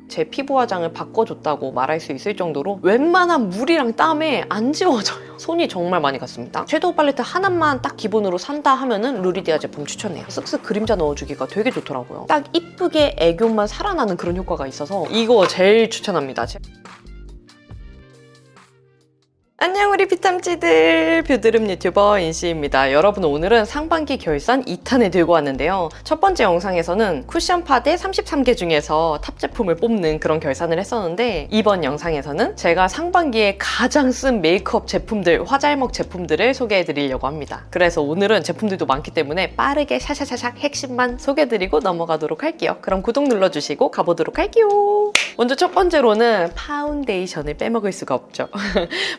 제 피부 화장을 바꿔줬다고 말할 수 있을 정도로 웬만한 물이랑 땀에 안 지워져요. 손이 정말 많이 갔습니다. 섀도우 팔레트 하나만 딱 기본으로 산다 하면은 루리디아 제품 추천해요. 쓱쓱 그림자 넣어주기가 되게 좋더라고요. 딱 이쁘게 애교만 살아나는 그런 효과가 있어서 이거 제일 추천합니다. 안녕 우리 피탐치들, 뷰드름 유튜버 인시입니다. 여러분, 오늘은 상반기 결산 2탄을 들고 왔는데요. 첫 번째 영상에서는 쿠션 파데 33개 중에서 탑 제품을 뽑는 그런 결산을 했었는데, 이번 영상에서는 제가 상반기에 가장 쓴 메이크업 제품들, 화잘먹 제품들을 소개해드리려고 합니다. 그래서 오늘은 제품들도 많기 때문에 빠르게 샤샤샤샥 핵심만 소개해드리고 넘어가도록 할게요. 그럼 구독 눌러주시고 가보도록 할게요. 먼저 첫 번째로는 파운데이션을 빼먹을 수가 없죠.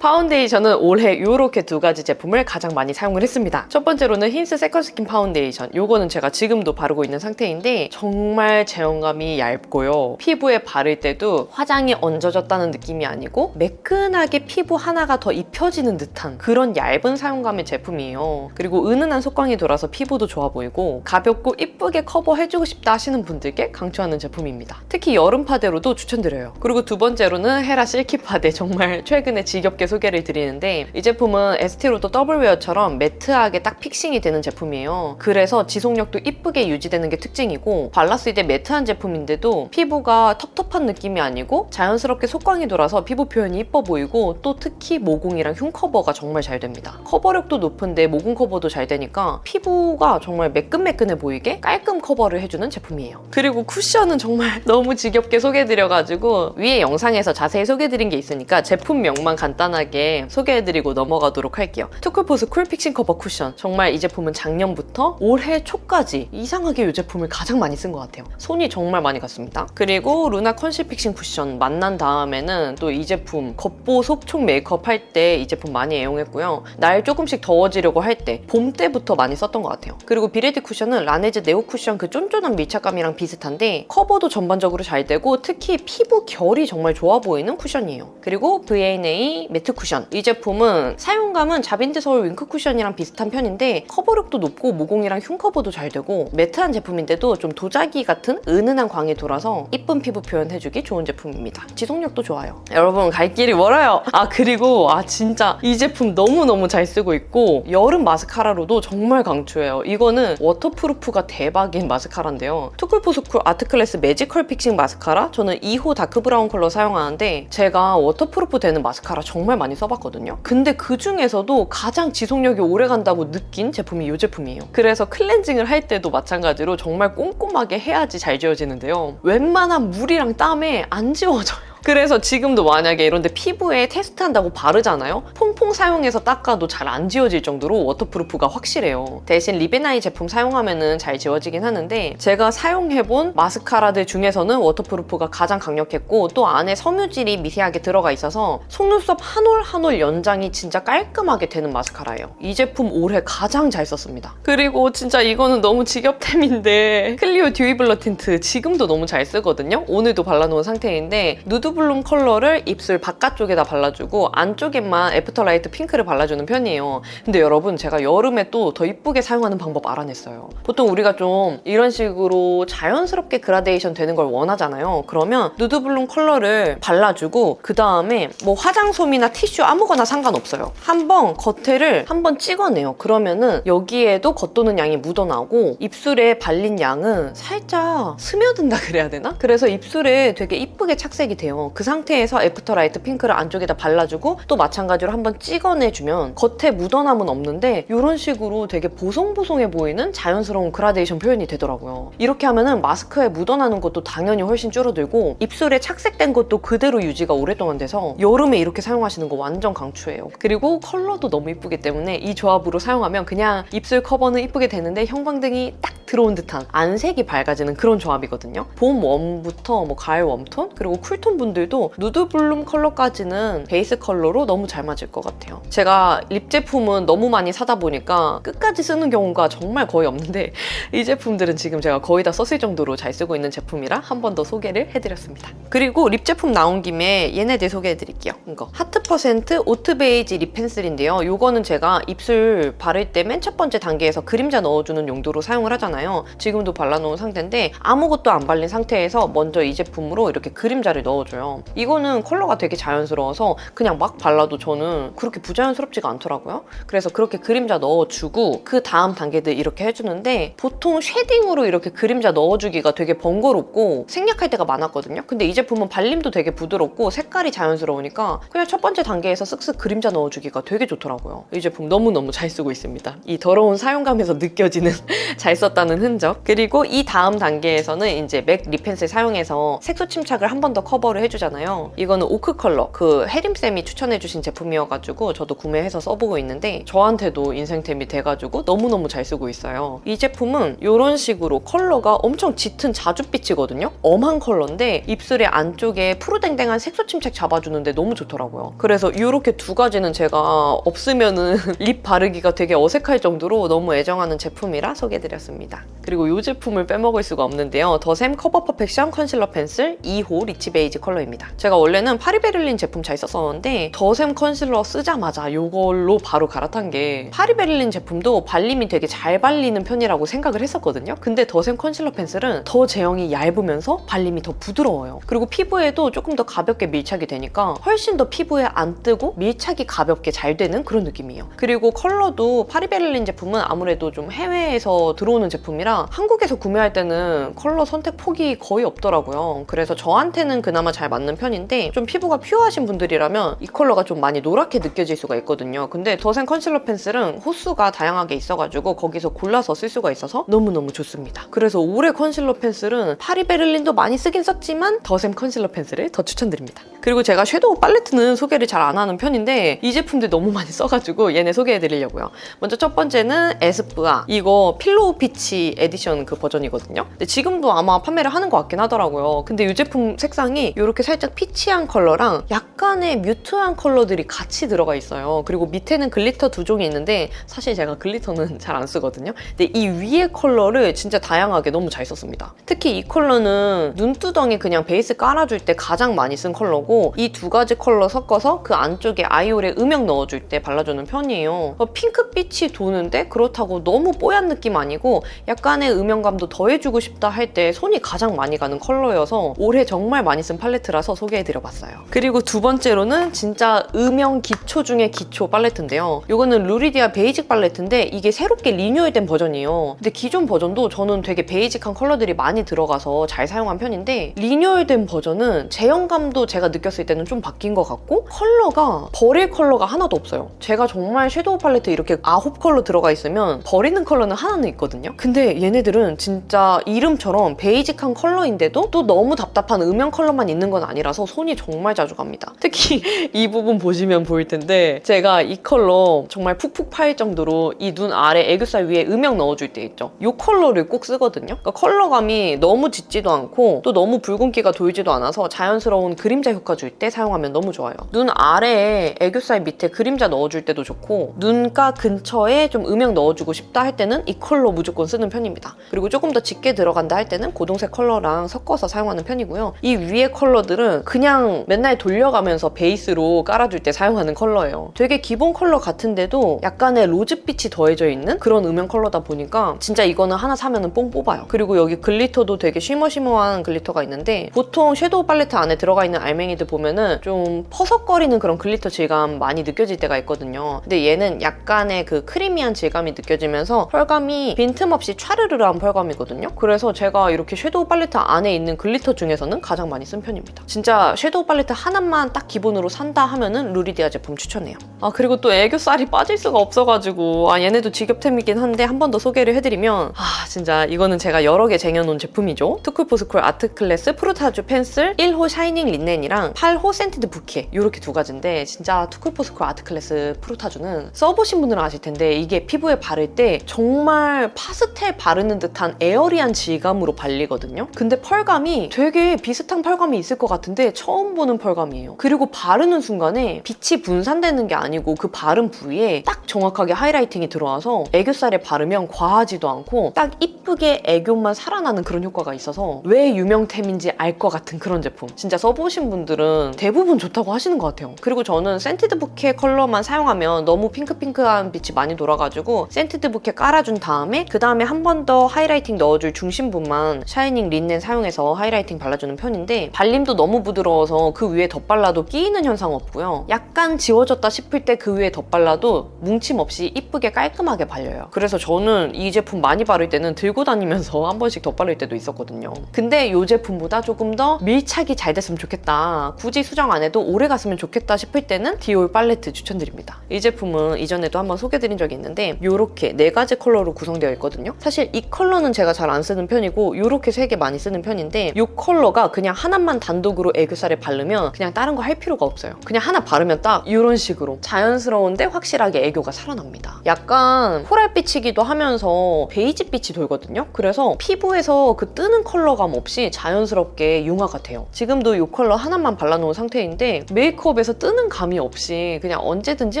파운데이션은 올해 이렇게 두 가지 제품을 가장 많이 사용을 했습니다. 첫 번째로는 힌스 세컨스킨 파운데이션. 요거는 제가 지금도 바르고 있는 상태인데 정말 제형감이 얇고요. 피부에 바를 때도 화장이 얹어졌다는 느낌이 아니고 매끈하게 피부 하나가 더 입혀지는 듯한 그런 얇은 사용감의 제품이에요. 그리고 은은한 속광이 돌아서 피부도 좋아 보이고 가볍고 이쁘게 커버해주고 싶다 하시는 분들께 강추하는 제품입니다. 특히 여름 파데로도 추천드려요. 그리고 두 번째로는 헤라 실키 파데. 정말 최근에 지겹게 소개를 드리는데, 이 제품은 에스티로더 더블웨어처럼 매트하게 딱 픽싱이 되는 제품이에요. 그래서 지속력도 이쁘게 유지되는 게 특징이고, 발랐을 때 매트한 제품인데도 피부가 텁텁한 느낌이 아니고 자연스럽게 속광이 돌아서 피부 표현이 이뻐 보이고, 또 특히 모공이랑 흉 커버가 정말 잘 됩니다. 커버력도 높은데 모공 커버도 잘 되니까 피부가 정말 매끈매끈해 보이게 깔끔 커버를 해주는 제품이에요. 그리고 쿠션은 정말 너무 지겹게 소개해드려가지고 위에 영상에서 자세히 소개해드린 게 있으니까 제품명만 간단하게 소개해드리고 넘어가도록 할게요. 투쿨포스 쿨 픽싱 커버 쿠션. 정말 이 제품은 작년부터 올해 초까지 이상하게 이 제품을 가장 많이 쓴 것 같아요. 손이 정말 많이 갔습니다. 그리고 루나 컨실 픽싱 쿠션 만난 다음에는 또 이 제품 겉보속 총 메이크업 할 때 이 제품 많이 애용했고요. 날 조금씩 더워지려고 할 때 봄 때부터 많이 썼던 것 같아요. 그리고 비레디 쿠션은 라네즈 네오 쿠션 그 쫀쫀한 밀착감이랑 비슷한데 커버도 전반적으로 잘 되고 특히 피부 결이 정말 좋아 보이는 쿠션이에요. 그리고 V&A 매트 쿠션. 이 제품은 사용감은 자빈드 서울 윙크 쿠션이랑 비슷한 편인데 커버력도 높고 모공이랑 흉 커버도 잘 되고 매트한 제품인데도 좀 도자기 같은 은은한 광이 돌아서 이쁜 피부 표현해주기 좋은 제품입니다. 지속력도 좋아요. 여러분, 갈 길이 멀어요. 그리고 진짜 이 제품 너무너무 잘 쓰고 있고 여름 마스카라로도 정말 강추해요. 이거는 워터프루프가 대박인 마스카라인데요. 투쿨포스쿨 아트클래스 매지컬 픽싱 마스카라. 저는 2호 다크 브라운 컬러 사용하는데 제가 워터프루프 되는 마스카라 정말 많이 써봤거든요. 근데 그 중에서도 가장 지속력이 오래 간다고 느낀 제품이 이 제품이에요. 그래서 클렌징을 할 때도 마찬가지로 정말 꼼꼼하게 해야지 잘 지워지는데요. 웬만한 물이랑 땀에 안 지워져요. 그래서 지금도 만약에 이런데 피부에 테스트한다고 바르잖아요? 퐁퐁 사용해서 닦아도 잘 안 지워질 정도로 워터프루프가 확실해요. 대신 리베나이 제품 사용하면은 잘 지워지긴 하는데 제가 사용해본 마스카라들 중에서는 워터프루프가 가장 강력했고 또 안에 섬유질이 미세하게 들어가 있어서 속눈썹 한 올 한 올 연장이 진짜 깔끔하게 되는 마스카라예요. 이 제품 올해 가장 잘 썼습니다. 그리고 진짜 이거는 너무 직업템인데 클리오 듀이블러 틴트 지금도 너무 잘 쓰거든요? 오늘도 발라놓은 상태인데 누드 블룸 컬러를 입술 바깥쪽에다 발라주고 안쪽에만 애프터라이트 핑크를 발라주는 편이에요. 근데 여러분, 제가 여름에 또 더 이쁘게 사용하는 방법 알아냈어요. 보통 우리가 좀 이런 식으로 자연스럽게 그라데이션 되는 걸 원하잖아요. 그러면 누드 블룸 컬러를 발라주고 그 다음에 뭐 화장솜이나 티슈 아무거나 상관없어요. 한번 겉에를 한번 찍어내요. 그러면은 여기에도 겉도는 양이 묻어나고 입술에 발린 양은 살짝 스며든다 그래야 되나? 그래서 입술에 되게 이쁘게 착색이 돼요. 그 상태에서 애프터라이트 핑크를 안쪽에다 발라주고 또 마찬가지로 한번 찍어내주면 겉에 묻어남은 없는데 이런 식으로 되게 보송보송해 보이는 자연스러운 그라데이션 표현이 되더라고요. 이렇게 하면은 마스크에 묻어나는 것도 당연히 훨씬 줄어들고 입술에 착색된 것도 그대로 유지가 오랫동안 돼서 여름에 이렇게 사용하시는 거 완전 강추해요. 그리고 컬러도 너무 이쁘기 때문에 이 조합으로 사용하면 그냥 입술 커버는 이쁘게 되는데 형광등이 딱 들어온 듯한 안색이 밝아지는 그런 조합이거든요. 봄 웜부터 뭐 가을 웜톤 그리고 쿨톤 분들도 누드 블룸 컬러까지는 베이스 컬러로 너무 잘 맞을 것 같아요. 제가 립 제품은 너무 많이 사다 보니까 끝까지 쓰는 경우가 정말 거의 없는데 이 제품들은 지금 제가 거의 다 썼을 정도로 잘 쓰고 있는 제품이라 한 번 더 소개를 해드렸습니다. 그리고 립 제품 나온 김에 얘네들 소개해드릴게요. 이거 하트 퍼센트 오트 베이지 립 펜슬인데요. 이거는 제가 입술 바를 때 맨 첫 번째 단계에서 그림자 넣어주는 용도로 사용을 하잖아요. 지금도 발라놓은 상태인데 아무것도 안 발린 상태에서 먼저 이 제품으로 이렇게 그림자를 넣어줘요. 이거는 컬러가 되게 자연스러워서 그냥 막 발라도 저는 그렇게 부자연스럽지가 않더라고요. 그래서 그렇게 그림자 넣어주고 그 다음 단계들 이렇게 해주는데 보통 쉐딩으로 이렇게 그림자 넣어주기가 되게 번거롭고 생략할 때가 많았거든요. 근데 이 제품은 발림도 되게 부드럽고 색깔이 자연스러우니까 그냥 첫 번째 단계에서 쓱쓱 그림자 넣어주기가 되게 좋더라고요. 이 제품 너무너무 잘 쓰고 있습니다. 이 더러운 사용감에서 느껴지는 잘 썼다는 흔적. 그리고 이 다음 단계에서는 이제 맥 립 펜슬 사용해서 색소 침착을 한 번 더 커버를 해주잖아요. 이거는 오크 컬러, 그 혜림쌤이 추천해주신 제품이어가지고 저도 구매해서 써보고 있는데 저한테도 인생템이 돼가지고 너무너무 잘 쓰고 있어요. 이 제품은 이런 식으로 컬러가 엄청 짙은 자줏빛이거든요. 엄한 컬러인데 입술의 안쪽에 푸르댕댕한 색소 침착 잡아주는데 너무 좋더라고요. 그래서 이렇게 두 가지는 제가 없으면은 립 바르기가 되게 어색할 정도로 너무 애정하는 제품이라 소개해드렸습니다. 그리고 이 제품을 빼먹을 수가 없는데요. 더샘 커버 퍼펙션 컨실러 펜슬 2호 리치 베이지 컬러입니다. 제가 원래는 파리베를린 제품 잘 썼었는데 더샘 컨실러 쓰자마자 이걸로 바로 갈아탄 게 파리베를린 제품도 발림이 되게 잘 발리는 편이라고 생각을 했었거든요. 근데 더샘 컨실러 펜슬은 더 제형이 얇으면서 발림이 더 부드러워요. 그리고 피부에도 조금 더 가볍게 밀착이 되니까 훨씬 더 피부에 안 뜨고 밀착이 가볍게 잘 되는 그런 느낌이에요. 그리고 컬러도 파리베를린 제품은 아무래도 좀 해외에서 들어오는 제품이라 한국에서 구매할 때는 컬러 선택 폭이 거의 없더라고요. 그래서 저한테는 그나마 잘 맞는 편인데 좀 피부가 퓨어하신 분들이라면 이 컬러가 좀 많이 노랗게 느껴질 수가 있거든요. 근데 더샘 컨실러 펜슬은 호수가 다양하게 있어가지고 거기서 골라서 쓸 수가 있어서 너무너무 좋습니다. 그래서 올해 컨실러 펜슬은 파리베를린도 많이 쓰긴 썼지만 더샘 컨실러 펜슬을 더 추천드립니다. 그리고 제가 섀도우 팔레트는 소개를 잘 안 하는 편인데 이 제품들 너무 많이 써가지고 얘네 소개해드리려고요. 먼저 첫 번째는 에스쁘아. 이거 필로우 피치 에디션 그 버전이거든요. 근데 지금도 아마 판매를 하는 것 같긴 하더라고요. 근데 이 제품 색상이 이렇게 살짝 피치한 컬러랑 약간의 뮤트한 컬러들이 같이 들어가 있어요. 그리고 밑에는 글리터 두 종이 있는데 사실 제가 글리터는 잘 안 쓰거든요. 근데 이 위에 컬러를 진짜 다양하게 너무 잘 썼습니다. 특히 이 컬러는 눈두덩이 그냥 베이스 깔아줄 때 가장 많이 쓴 컬러고 이 두 가지 컬러 섞어서 그 안쪽에 아이홀에 음영 넣어줄 때 발라주는 편이에요. 핑크빛이 도는데 그렇다고 너무 뽀얀 느낌 아니고 약간의 음영감도 더해주고 싶다 할 때 손이 가장 많이 가는 컬러여서 올해 정말 많이 쓴 팔레트라서 소개해드려봤어요. 그리고 두 번째로는 진짜 음영 기초 중에 기초 팔레트인데요. 이거는 루리디아 베이직 팔레트인데 이게 새롭게 리뉴얼된 버전이에요. 근데 기존 버전도 저는 되게 베이직한 컬러들이 많이 들어가서 잘 사용한 편인데 리뉴얼된 버전은 제형감도 제가 느꼈을 때는 좀 바뀐 것 같고 컬러가 버릴 컬러가 하나도 없어요. 제가 정말 섀도우 팔레트 이렇게 9컬러 들어가 있으면 버리는 컬러는 하나는 있거든요. 근데 얘네들은 진짜 이름처럼 베이직한 컬러인데도 또 너무 답답한 음영 컬러만 있는 건 아니라서 손이 정말 자주 갑니다. 특히 이 부분 보시면 보일 텐데 제가 이 컬러 정말 푹푹 파일 정도로 이 눈 아래 애교살 위에 음영 넣어줄 때 있죠. 이 컬러를 꼭 쓰거든요. 그러니까 컬러감이 너무 짙지도 않고 또 너무 붉은기가 돌지도 않아서 자연스러운 그림자 효과 줄 때 사용하면 너무 좋아요. 눈 아래에 애교살 밑에 그림자 넣어줄 때도 좋고 눈가 근처에 좀 음영 넣어주고 싶다 할 때는 이 컬러 무조건 쓰는 편입니다. 그리고 조금 더 짙게 들어간다 할 때는 고동색 컬러랑 섞어서 사용하는 편이고요. 이 위에 컬러들은 그냥 맨날 돌려가면서 베이스로 깔아줄 때 사용하는 컬러예요. 되게 기본 컬러 같은데도 약간의 로즈빛이 더해져 있는 그런 음영 컬러다 보니까 진짜 이거는 하나 사면은 뽕 뽑아요. 그리고 여기 글리터도 되게 쉬머쉬머한 글리터가 있는데 보통 섀도우 팔레트 안에 들어가 있는 알맹이들 보면은 좀 퍼석거리는 그런 글리터 질감 많이 느껴질 때가 있거든요. 근데 얘는 약간의 그 크리미한 질감이 느껴지면서 펄감이 빈틈없이 촤르르한 펄감이거든요. 그래서 제가 이렇게 섀도우 팔레트 안에 있는 글리터 중에서는 가장 많이 쓴 편입니다. 진짜 섀도우 팔레트 하나만 딱 기본으로 산다 하면은 루리디아 제품 추천해요. 그리고 또 애교살이 빠질 수가 없어가지고 얘네도 직업템이긴 한데 한 번 더 소개를 해드리면 진짜 이거는 제가 여러 개 쟁여놓은 제품이죠. 투쿨포스쿨 아트클래스 프루타주 펜슬 1호 샤이닝 린넨이랑 8호 센티드 부케 이렇게 두 가지인데 진짜 투쿨포스쿨 아트클래스 프루타주는 써보신 분들은 아실 텐데 이게 피부에 바를 때 정말 파스텔 바르는 듯한 에어리한 질감으로 발리거든요. 근데 펄감이 되게 비슷한 펄감이 있을 있을 것 같은데 처음 보는 펄감이에요. 그리고 바르는 순간에 빛이 분산되는 게 아니고 그 바른 부위에 딱 정확하게 하이라이팅이 들어와서 애교살에 바르면 과하지도 않고 딱 이쁘게 애교만 살아나는 그런 효과가 있어서 왜 유명템인지 알 것 같은 그런 제품. 진짜 써보신 분들은 대부분 좋다고 하시는 것 같아요. 그리고 저는 센티드 부케 컬러만 사용하면 너무 핑크핑크한 빛이 많이 돌아가지고 센티드 부케 깔아준 다음에 그 다음에 한 번 더 하이라이팅 넣어줄 중심부만 샤이닝 린넨 사용해서 하이라이팅 발라주는 편인데 발림도 너무 부드러워서 그 위에 덧발라도 끼이는 현상 없고요. 약간 지워졌다 싶을 때 그 위에 덧발라도 뭉침 없이 이쁘게 깔끔하게 발려요. 그래서 저는 이 제품 많이 바를 때는 들고 다니면서 한 번씩 덧바를 때도 있었거든요. 근데 이 제품보다 조금 더 밀착이 잘 됐으면 좋겠다, 굳이 수정 안 해도 오래 갔으면 좋겠다 싶을 때는 디올 팔레트 추천드립니다. 이 제품은 이전에도 한번 소개드린 적이 있는데 이렇게 4가지 컬러로 구성되어 있거든요. 사실 이 컬러는 제가 잘 안 쓰는 편이고 이렇게 3개 많이 쓰는 편인데 이 컬러가 그냥 하나만 단독으로 애교살에 바르면 그냥 다른 거 할 필요가 없어요. 그냥 하나 바르면 딱 이런 식으로 자연스러운데 확실하게 애교가 살아납니다. 약간 코랄빛이기도 하면서 베이지빛이 돌거든요. 그래서 피부에서 그 뜨는 컬러감 없이 자연스럽게 융화가 돼요. 지금도 이 컬러 하나만 발라놓은 상태인데 메이크업에서 뜨는 감이 없이 그냥 언제든지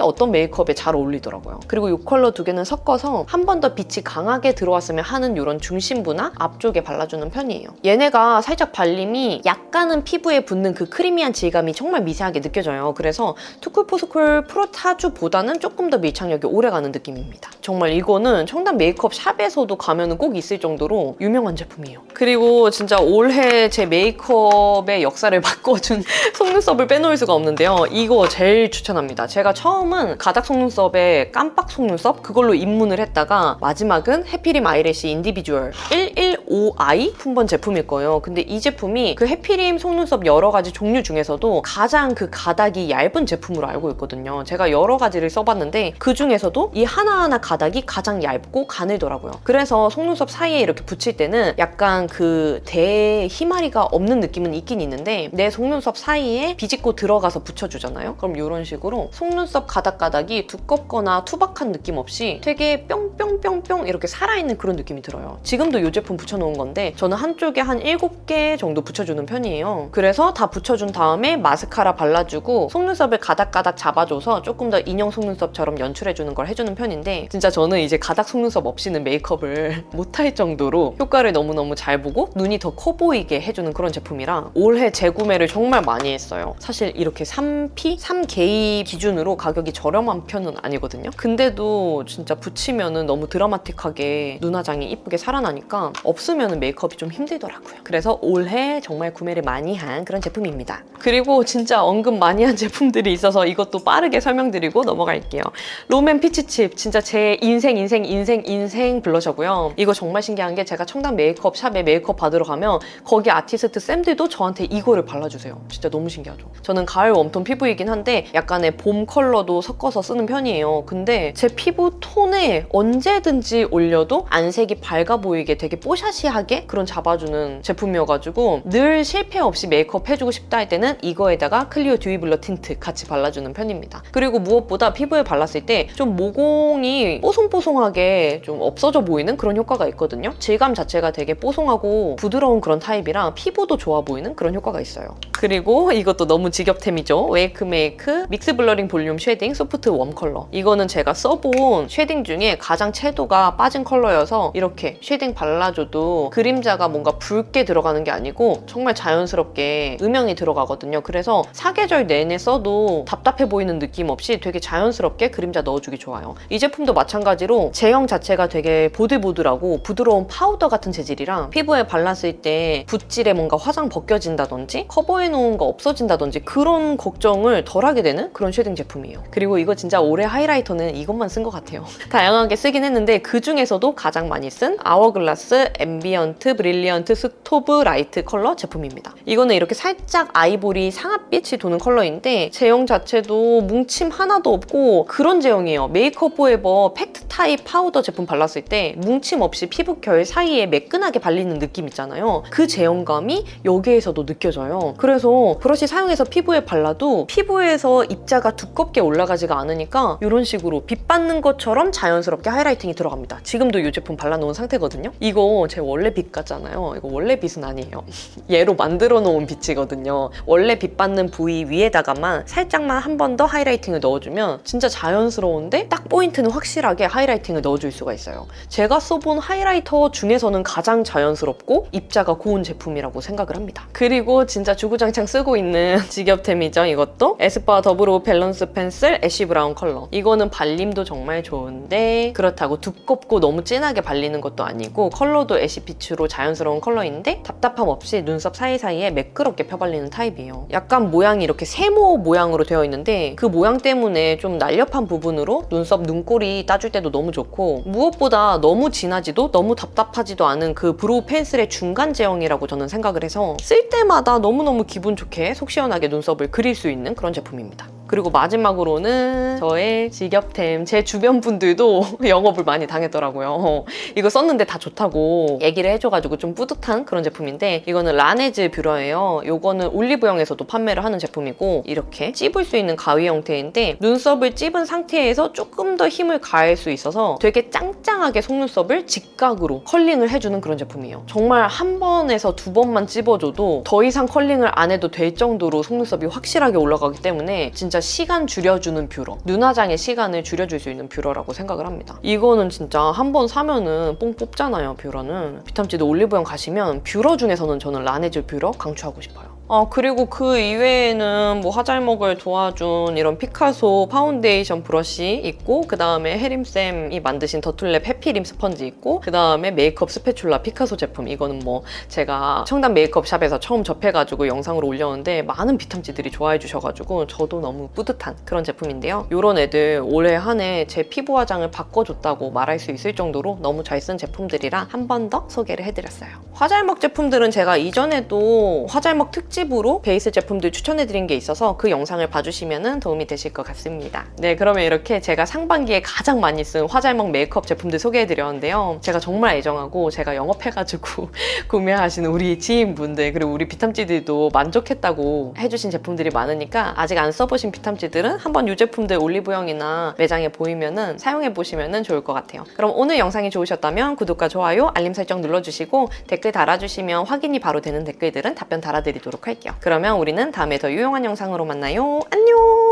어떤 메이크업에 잘 어울리더라고요. 그리고 이 컬러 2개는 섞어서 한 번 더 빛이 강하게 들어왔으면 하는 이런 중심부나 앞쪽에 발라주는 편이에요. 얘네가 살짝 발림이 약간은 피부에 붙는 그 크리미한 질감이 정말 미세하게 느껴져요. 그래서 투쿨포스쿨 프로타주보다는 조금 더 밀착력이 오래가는 느낌입니다. 정말 이거는 청담 메이크업 샵에서도 가면 꼭 있을 정도로 유명한 제품이에요. 그리고 진짜 올해 제 메이크업의 역사를 바꿔준 속눈썹을 빼놓을 수가 없는데요. 이거 제일 추천합니다. 제가 처음은 가닥 속눈썹에 깜빡 속눈썹 그걸로 입문을 했다가 마지막은 해피림 아이래쉬 인디비주얼 115i 품번 제품일 거예요. 근데 이 제품이 그 해피림 속눈썹 여러 가지 종류 중에서도 가장 그 가닥이 얇은 제품으로 알고 있거든요. 제가 여러 가지를 써봤는데 그 중에서도 이 하나하나 가닥이 가장 얇고 가늘더라고요. 그래서 속눈썹 사이에 이렇게 붙일 때는 약간 그 대희마리가 없는 느낌은 있긴 있는데 내 속눈썹 사이에 비집고 들어가서 붙여주잖아요. 그럼 이런 식으로 속눈썹 가닥가닥이 두껍거나 투박한 느낌 없이 되게 뿅뿅뿅뿅 이렇게 살아있는 그런 느낌이 들어요. 지금도 이 제품 붙여놓은 건데 저는 한쪽에 한 7개 정도 붙여주는 편이에요. 그래서 다 붙여준 다음에 마스카라 발라주고 속눈썹을 가닥가닥 잡아줘서 조금 더 인형 속눈썹처럼 연출해주는 걸 해주는 편인데 진짜 저는 이제 가닥 속눈썹 없이는 메이크업을 못할 정도로 효과를 너무너무 잘 보고 눈이 더 커 보이게 해주는 그런 제품이라 올해 재구매를 정말 많이 했어요. 사실 이렇게 3P? 3K 기준으로 가격이 저렴한 편은 아니거든요. 근데도 진짜 붙이면은 너무 드라마틱하게 눈화장이 이쁘게 살아나니까 없으면 메이크업이 좀 힘들더라고요. 그래서 올해 정말 구매를 많이 한 그런 제품입니다. 그리고 진짜 언급 많이 한 제품들이 있어서 이것도 빠르게 설명드리고 넘어갈게요. 롬앤 피치칩 진짜 제 인생 블러셔고요. 이거 정말 신기한 게 제가 청담 메이크업 샵에 메이크업 받으러 가면 거기 아티스트 쌤들도 저한테 이거를 발라주세요. 진짜 너무 신기하죠. 저는 가을 웜톤 피부이긴 한데 약간의 봄 컬러도 섞어서 쓰는 편이에요. 근데 제 피부 톤에 언제든지 올려도 안색이 밝아 보이게 되게 뽀샤시하게 그런 잡아주는 제품이어가지고 늘 실패 없이 메이크업 해주고 싶다 할 때는 이거에다가 클리오 듀이 블러 틴트 같이 발라주는 편입니다. 그리고 무엇보다 피부에 발랐을 때 좀 모공이 뽀송뽀송하게 좀 없어져 보이는 그런 효과가 있거든요. 질감 자체가 되게 뽀송하고 부드러운 그런 타입이라 피부도 좋아 보이는 그런 효과가 있어요. 그리고 이것도 너무 직업템이죠. 웨이크메이크 믹스 블러링 볼륨 쉐딩 소프트 웜 컬러. 이거는 제가 써본 쉐딩 중에 가장 채도가 빠진 컬러여서 이렇게 쉐딩 발라줘도 그림자가 뭔가 붉게 들어가는 게 아니고 정말 자연스럽게 음영이 들어가거든요. 그래서 사계절 내내 써도 답답해 보이는 느낌 없이 되게 자연스럽게 그림자 넣어주기 좋아요. 이 제품도 마찬가지로 제형 자체가 되게 보들보들하고 부드러운 파우더 같은 재질이라 피부에 발랐을 때 붓질에 뭔가 화장 벗겨진다든지 커버해놓은 거 없어진다든지 그런 걱정을 덜 하게 되는 그런 쉐딩 제품이에요. 그리고 이거 진짜 올해 하이라이터는 이것만 쓴 것 같아요. 다양하게 쓰긴 했는데 그 중에서도 가장 많이 쓴 아워글라스 앰비언트 브릴리언트 스토브 라이트 컬러 제품입니다. 이거는 이렇게 살짝 아이보리 상아빛이 도는 컬러인데 제형 자체도 뭉침 하나도 없고 그런 제형이에요. 메이크업 포에버 팩트 타입 파우더 제품 발랐을 때 뭉침 없이 피부 결 사이에 매끈하게 발리는 느낌 있잖아요. 그 제형감이 여기에서도 느껴져요. 그래서 브러쉬 사용해서 피부에 발라도 피부에서 입자가 두껍게 올라가지가 않으니까 이런 식으로 빛 받는 것처럼 자연스럽게 하이라이팅이 들어갑니다. 지금도 이 제품 발라놓은 상태거든요. 이거 제 원래 빛 같잖아요. 이거 원래 빛은 아니에요. 얘로 만들어 놓은 빛이거든요. 원래 빛 받는 부위 위에다가만 살짝만 한 번 더 하이라이팅을 넣어주면 진짜 자연스러운데 딱 포인트는 확실하게 하이라이팅을 넣어줄 수가 있어요. 제가 써본 하이라이터 중에서는 가장 자연스럽고 입자가 고운 제품이라고 생각을 합니다. 그리고 진짜 주구장창 쓰고 있는 직업템이죠. 이것도 에스쁘아 더블 밸런스 펜슬 애쉬 브라운 컬러. 이거는 발림도 정말 좋은데 그렇다고 두껍고 너무 진하게 발리는 것도 아니고 컬러도 애쉬 피츠로 자연스러운 컬러인데 답답함 없이 눈썹 사이사이에 매끄럽게 펴발리는 타입이에요. 약간 모양이 이렇게 세모 모양으로 되어 있는데 그 모양 때문에 좀 날렵한 부분으로 눈썹 눈꼬리 따줄 때도 너무 좋고 무엇보다 너무 진하지도 너무 답답하지도 않은 그 브로우 펜슬의 중간 제형이라고 저는 생각을 해서 쓸 때마다 너무너무 기분 좋게 속 시원하게 눈썹을 그릴 수 있는 그런 제품입니다. 그리고 마지막으로는 저의 직업템, 제 주변 분들도 영업을 많이 당했더라고요. 이거 썼는데 다 좋다고 얘기를 해줘가지고 좀 뿌듯한 그런 제품인데 이거는 라네즈 뷰러예요. 이거는 올리브영에서도 판매를 하는 제품이고 이렇게 찝을 수 있는 가위 형태인데 눈썹을 찝은 상태에서 조금 더 힘을 가할 수 있어서 되게 짱짱하게 속눈썹을 직각으로 컬링을 해주는 그런 제품이에요. 정말 한 번에서 두 번만 찝어줘도 더 이상 컬링을 안 해도 될 정도로 속눈썹이 확실하게 올라가기 때문에 진짜 시간 줄여주는 뷰러, 눈화장의 시간을 줄여줄 수 있는 뷰러라고 생각을 합니다. 이거는 진짜 한 번 사면은 뽕 뽑잖아요. 뷰러는 비탐지도 올리브영 가시면 뷰러 중에서는 저는 라네즈 뷰러 강추하고 싶어요. 그리고 그 이외에는 뭐 화잘먹을 도와준 이런 피카소 파운데이션 브러쉬 있고 그 다음에 혜림쌤이 만드신 더툴랩 해피림 스펀지 있고 그 다음에 메이크업 스패츌라 피카소 제품. 이거는 뭐 제가 청담 메이크업 샵에서 처음 접해가지고 영상으로 올렸는데 많은 비탐지들이 좋아해 주셔가지고 저도 너무 뿌듯한 그런 제품인데요. 이런 애들 올해 한 해 제 피부 화장을 바꿔줬다고 말할 수 있을 정도로 너무 잘 쓴 제품들이라 한 번 더 소개를 해드렸어요. 화잘먹 제품들은 제가 이전에도 화잘먹 특집으로 베이스 제품들 추천해드린 게 있어서 그 영상을 봐주시면 도움이 되실 것 같습니다. 네, 그러면 이렇게 제가 상반기에 가장 많이 쓴 화잘먹 메이크업 제품들 소개해드렸는데요. 제가 정말 애정하고 제가 영업해가지고 구매하시는 우리 지인분들 그리고 우리 비탐지들도 만족했다고 해주신 제품들이 많으니까 아직 안 써보신 비탐지들은 한번 이 제품들 올리브영이나 매장에 보이면은 사용해보시면 좋을 것 같아요. 그럼 오늘 영상이 좋으셨다면 구독과 좋아요, 알림 설정 눌러주시고 댓글 달아주시면 확인이 바로 되는 댓글들은 답변 달아드리도록 할게요. 그러면 우리는 다음에 더 유용한 영상으로 만나요. 안녕!